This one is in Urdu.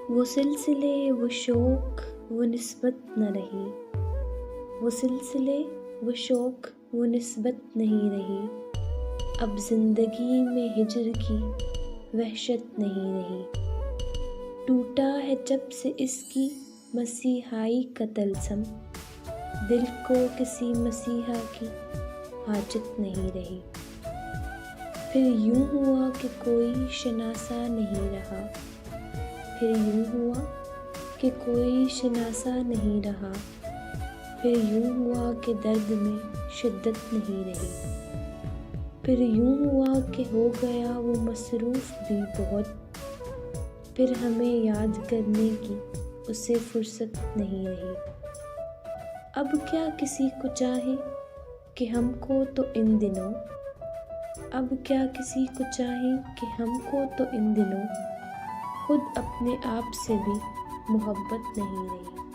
وہ سلسلے وہ شوق وہ نسبت نہ رہی، وہ سلسلے وہ شوق وہ نسبت نہیں رہی، اب زندگی میں ہجر کی وحشت نہیں رہی، ٹوٹا ہے جب سے اس کی مسیحائی کا طلسم، دل کو کسی مسیحا کی حاجت نہیں رہی، پھر یوں ہوا کہ کوئی شناسا نہیں رہا، پھر یوں ہوا کہ کوئی شناسا نہیں رہا، پھر یوں ہوا کہ درد میں شدت نہیں رہی، پھر یوں ہوا کہ ہو گیا وہ مصروف بھی بہت، پھر ہمیں یاد کرنے کی اسے فرصت نہیں رہی، اب کیا کسی کو چاہے کہ ہم کو تو ان دنوں، اب کیا کسی کو چاہے کہ ہم کو تو ان دنوں خود اپنے آپ سے بھی محبت نہیں رہی۔